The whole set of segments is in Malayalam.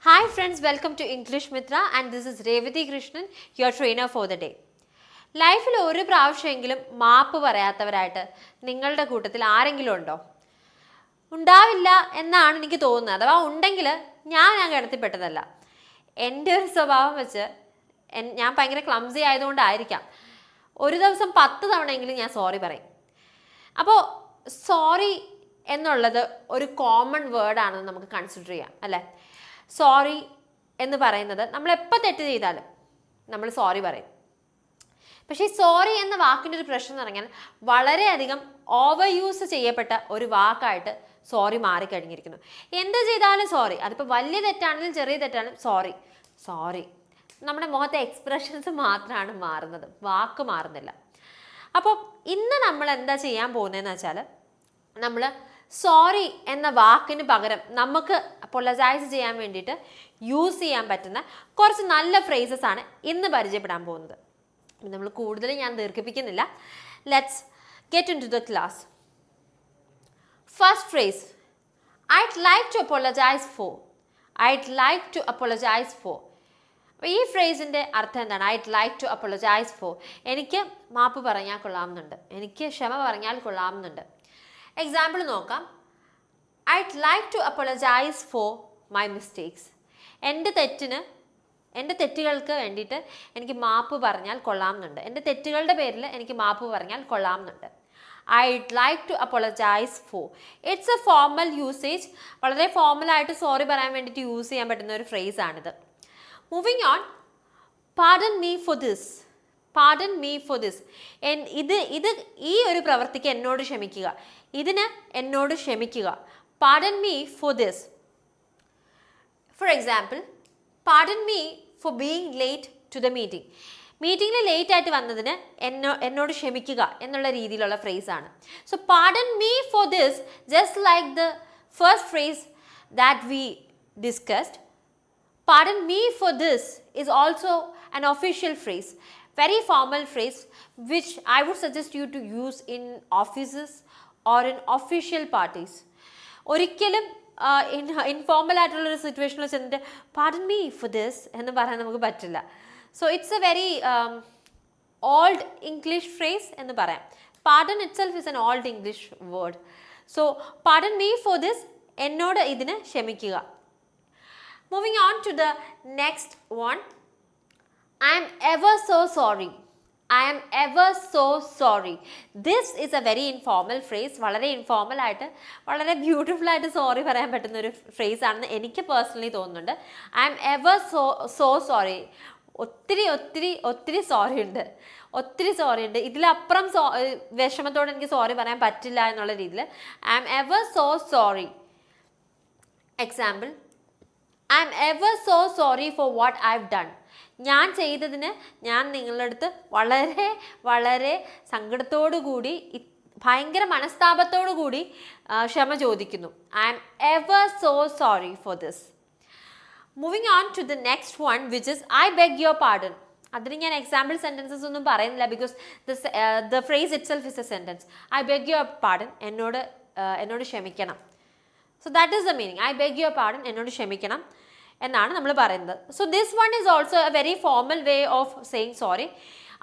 Hi friends, welcome to English Mithra and this is Revati Krishnan, your trainer for the day. ലൈഫിൽ ഒരു പ്രാവശ്യമെങ്കിലും മാപ്പ് പറയാത്തവരായിട്ട് നിങ്ങളുടെ കൂട്ടത്തിൽ ആരെങ്കിലും ഉണ്ടോ? ഉണ്ടാവില്ല എന്നാണ് എനിക്ക് തോന്നുന്നത്. അഥവാ ഉണ്ടെങ്കിൽ ഞാൻ ഗണത്തിൽപ്പെട്ടതല്ല. എൻ്റെ ഒരു സ്വഭാവം വെച്ച് ഞാൻ ഭയങ്കര ക്ലംസി ആയതുകൊണ്ടായിരിക്കാം ഒരു ദിവസം 10 തവണയെങ്കിലും ഞാൻ സോറി പറയും. അപ്പോൾ സോറി എന്നുള്ളത് ഒരു കോമൺ വേർഡാണെന്ന് നമുക്ക് കൺസിഡർ ചെയ്യാം അല്ലേ? സോറി എന്ന് പറയുന്നത് നമ്മൾ എപ്പോൾ തെറ്റ് ചെയ്താലും നമ്മൾ സോറി പറയും. പക്ഷേ ഈ സോറി എന്ന വാക്കിൻ്റെ ഒരു പ്രശ്നം എന്ന് പറഞ്ഞാൽ വളരെയധികം ഓവർ യൂസ് ചെയ്യപ്പെട്ട ഒരു വാക്കായിട്ട് സോറി മാറിക്കഴിഞ്ഞിരിക്കുന്നു. എന്ത് ചെയ്താലും സോറി, അതിപ്പോൾ വലിയ തെറ്റാണെങ്കിലും ചെറിയ തെറ്റാണെങ്കിലും സോറി സോറി. നമ്മുടെ മുഖത്തെ എക്സ്പ്രഷൻസ് മാത്രമാണ് മാറുന്നത്, വാക്ക് മാറുന്നില്ല. അപ്പോൾ ഇന്ന് നമ്മൾ എന്താ ചെയ്യാൻ പോകുന്നതെന്ന് വെച്ചാൽ നമ്മൾ സോറി എന്ന വാക്കിന് പകരം നമുക്ക് അപ്പോളജൈസ് ചെയ്യാൻ വേണ്ടിയിട്ട് യൂസ് ചെയ്യാൻ പറ്റുന്ന കുറച്ച് നല്ല ഫ്രേസസ് ആണ് ഇന്ന് പരിചയപ്പെടാൻ പോകുന്നത്. നമ്മൾ കൂടുതൽ ഞാൻ ദീർഘിപ്പിക്കുന്നില്ല. ലെറ്റ്സ് ഗെറ്റ് ഇൻ ടു ദ ക്ലാസ്. First phrase, I'd like to apologize for. I'd like to apologize for. ഈ ഫ്രേസിൻ്റെ അർത്ഥം എന്താണ്? I'd like to apologize for. എനിക്ക് മാപ്പ് പറഞ്ഞാൽ കൊള്ളാമെന്നുണ്ട്, എനിക്ക് ക്ഷമ പറഞ്ഞാൽ കൊള്ളാമെന്നുണ്ട്. എക്സാമ്പിൾ നോക്കാം. I'd like to apologize for my mistakes. എൻ്റെ തെറ്റുകൾക്ക് വേണ്ടിയിട്ട് എനിക്ക് മാപ്പ് പറഞ്ഞാൽ കൊള്ളാമെന്നുണ്ട്. എൻ്റെ തെറ്റുകളുടെ പേരിൽ എനിക്ക് മാപ്പ് പറഞ്ഞാൽ കൊള്ളാമെന്നുണ്ട്. I'd like to apologize for. It's a formal usage. വളരെ ഫോർമലായിട്ട് സോറി പറയാൻ വേണ്ടിയിട്ട് യൂസ് ചെയ്യാൻ പറ്റുന്ന ഒരു ഫ്രേസ് ആണിത്. Moving on. Pardon me for this. Pardon me for this. ഈ ഒരു പ്രവൃത്തിക്ക് എന്നോട് ക്ഷമിക്കുക, ഇതിന് എന്നോട് ക്ഷമിക്കുക. Pardon me for this. For example, pardon me for being late to the meeting. മീറ്റിങ്ങിൽ ലേറ്റ് ആയിട്ട് വന്നതിന് എന്നോട് ക്ഷമിക്കുക എന്നുള്ള രീതിയിലുള്ള ഫ്രേസാണ്. So pardon me for this, just like the first phrase that we discussed. Pardon me for this is also an official phrase, very formal phrase which I would suggest you to use in offices or in official parties. ഒരിക്കലും ഇൻഫോർമൽ ആയിട്ടുള്ളൊരു സിറ്റുവേഷനിൽ ചെന്നിട്ട് pardon me for this എന്ന് പറയാൻ നമുക്ക് പറ്റില്ല. So it's A very old English phrase എന്ന് പറയാം. pardon itself is an old English word. So pardon me for this, എന്നോട് ഇതിന് ക്ഷമിക്കുക. Moving on to the next one. I am ever so sorry. I am ever so sorry. This is a very informal phrase. വളരെ ഇൻഫോർമൽ ആയിട്ട് വളരെ ബ്യൂട്ടിഫുൾ ആയിട്ട് സോറി പറയാൻ പറ്റുന്ന ഒരു ഫ്രേസ് ആണെന്ന് എനിക്ക് പേഴ്സണലി തോന്നുന്നുണ്ട്. I am ever so sorry. ഒത്തിരി സോറി ഉണ്ട്. ഇതിലപ്പുറം വിഷമത്തോടെ എനിക്ക് സോറി പറയാൻ പറ്റില്ല എന്നുള്ള രീതിയിൽ I am ever so sorry. Example, I am ever so sorry for what I've done. ഞാൻ ചെയ്തതിന് ഞാൻ നിങ്ങളുടെ അടുത്ത് വളരെ സങ്കടത്തോടു കൂടി, ഭയങ്കര മനസ്താപത്തോടു കൂടി ക്ഷമ ചോദിക്കുന്നു. I am ever so sorry for this. Moving on to the next one, which is I beg your pardon. അതിന് ഞാൻ എക്സാമ്പിൾ സെൻറ്റൻസസ് ഒന്നും പറയുന്നില്ല because the phrase itself is a sentence. I beg your pardon, എന്നോട് ക്ഷമിക്കണം. So that is the meaning. I beg your pardon, എന്നോട് ക്ഷമിക്കണം എന്നാണ് നമ്മൾ പറയുന്നത്. So this one is also a very formal way of saying sorry.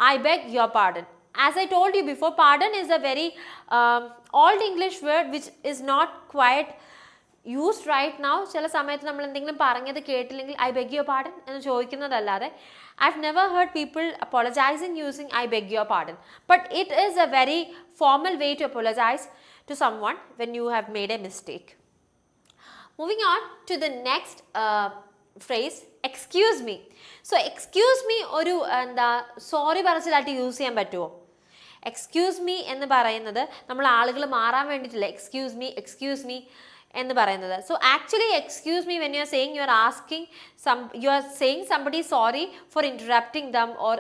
I beg your pardon. As I told you before, pardon is a very old English word which is not quite used right now. ചില സമയത്ത് നമ്മൾ എന്തെങ്കിലും പറഞ്ഞത് കേട്ടില്ലെങ്കിൽ I beg your pardon എന്ന് ചോദിക്കുന്നതല്ലാതെ I've never heard people apologizing using I beg your pardon. But it is a very formal way to apologize to someone when you have made a mistake. Moving on to the next phrase, excuse me. So excuse me ഒരു സോറി പറച്ചിലായിട്ട് യൂസ് ചെയ്യാൻ പറ്റുമോ? എക്സ്ക്യൂസ് മീ എന്ന് പറയുന്നത് നമ്മൾ ആളുകൾ മാറാൻ വേണ്ടിയിട്ടില്ല എക്സ്ക്യൂസ് മീ എന്ന് പറയുന്നത്. So actually excuse me when you are saying you are saying somebody sorry for interrupting them or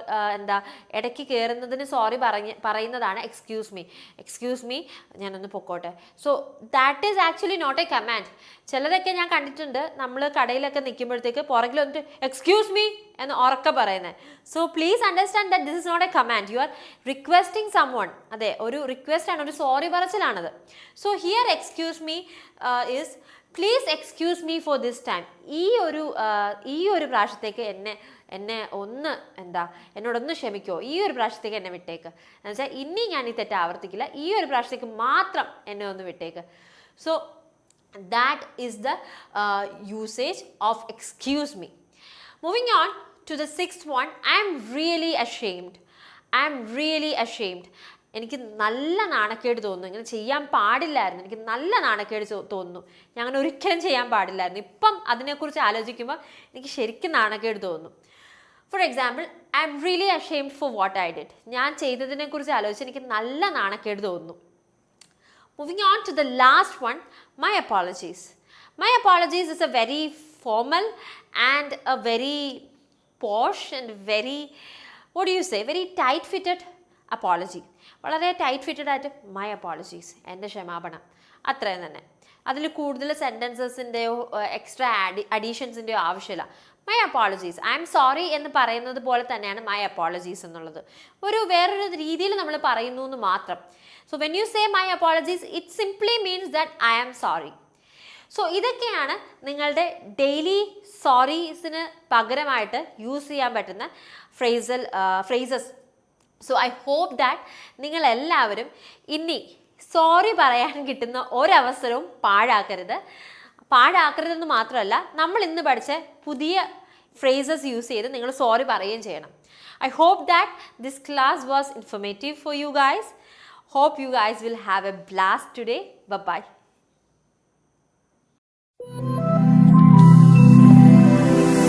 ഇടയ്ക്ക് കയറുന്നതിന് സോറി പറയുന്നതാണ് എക്സ്ക്യൂസ് മീ ഞാനൊന്ന് പൊക്കോട്ടെ. So that is actually not a command. ചിലരൊക്കെ ഞാൻ കണ്ടിട്ടുണ്ട് നമ്മൾ കടയിലൊക്കെ നിൽക്കുമ്പോഴത്തേക്ക് പുറകിൽ വന്നിട്ട് എക്സ്ക്യൂസ് മീ എന്ന് ഉറക്കെ പറയുന്നത്. So please understand that this is not a command, you are requesting someone. അതെ, ഒരു റിക്വസ്റ്റ് ആണ്, ഒരു സോറി പറച്ചിലാണത്. So here excuse me is please excuse me for this time. ഈ ഒരു പ്രാവശ്യത്തേക്ക് എന്നെ ഒന്ന് എന്നോടൊന്ന് ക്ഷമിക്കോ, ഈ ഒരു പ്രാവശ്യത്തേക്ക് എന്നെ വിട്ടേക്ക്. എന്നുവെച്ചാൽ ഇനി ഞാൻ ഈ തെറ്റ് ആവർത്തിക്കില്ല, ഈ ഒരു പ്രാവശ്യത്തേക്ക് മാത്രം എന്നെ ഒന്ന് വിട്ടേക്ക്. So that is the usage of excuse me. Moving on to the sixth one, I am really ashamed. എനിക്ക് നല്ല നാണക്കേട് തോന്നുന്നു, ഇങ്ങനെ ചെയ്യാൻ പാടില്ലായിരുന്നു, എനിക്ക് നല്ല നാണക്കേട് തോന്നുന്നു, ഞാൻ അങ്ങനെ ഒരിക്കലും ചെയ്യാൻ പാടില്ലായിരുന്നു. ഇപ്പം അതിനെക്കുറിച്ച് ആലോചിക്കുമ്പോൾ എനിക്ക് ശരിക്കും നാണക്കേട് തോന്നുന്നു. For example, I'm really ashamed for what I did. ഞാൻ ചെയ്തതിനെക്കുറിച്ച് ആലോചിച്ച് എനിക്ക് നല്ല നാണക്കേട് തോന്നുന്നു. Moving on to the last one, my apologies. My apologies is a very formal and a very posh and very, very tight-fitted apology. വളരെ tight-fitted ആയിട്ട് my apologies, എൻ്റെ ക്ഷമാപണം, അത്രയും തന്നെ. അതിൽ കൂടുതൽ സെൻറ്റൻസസിൻ്റെയോ എക്സ്ട്രാ അഡീഷൻസിൻ്റെയോ ആവശ്യമില്ല. My apologies, I am sorry എന്ന് പറയുന്നത് പോലെ തന്നെയാണ് മൈ അപ്പോളജീസ് എന്നുള്ളത്. വേറൊരു രീതിയിൽ നമ്മൾ പറയുന്നു എന്ന് മാത്രം. So when you say my apologies, it simply means that I am sorry. So ഇതൊക്കെയാണ് നിങ്ങളുടെ ഡെയിലി സോറീസിന് പകരമായിട്ട് യൂസ് ചെയ്യാൻ പറ്റുന്ന phrases. So I hope that നിങ്ങളെല്ലാവരും ഇനി സോറി പറയാൻ കിട്ടുന്ന ഒരവസരവും പാഴാക്കരുതെന്ന് മാത്രമല്ല, നമ്മൾ ഇന്ന് പഠിച്ച പുതിയ ഫ്രേസസ് യൂസ് ചെയ്ത് നിങ്ങൾ സോറി പറയുകയും ചെയ്യണം. I hope that this class was informative for you guys. Hope you guys will have a blast today. Bye-bye.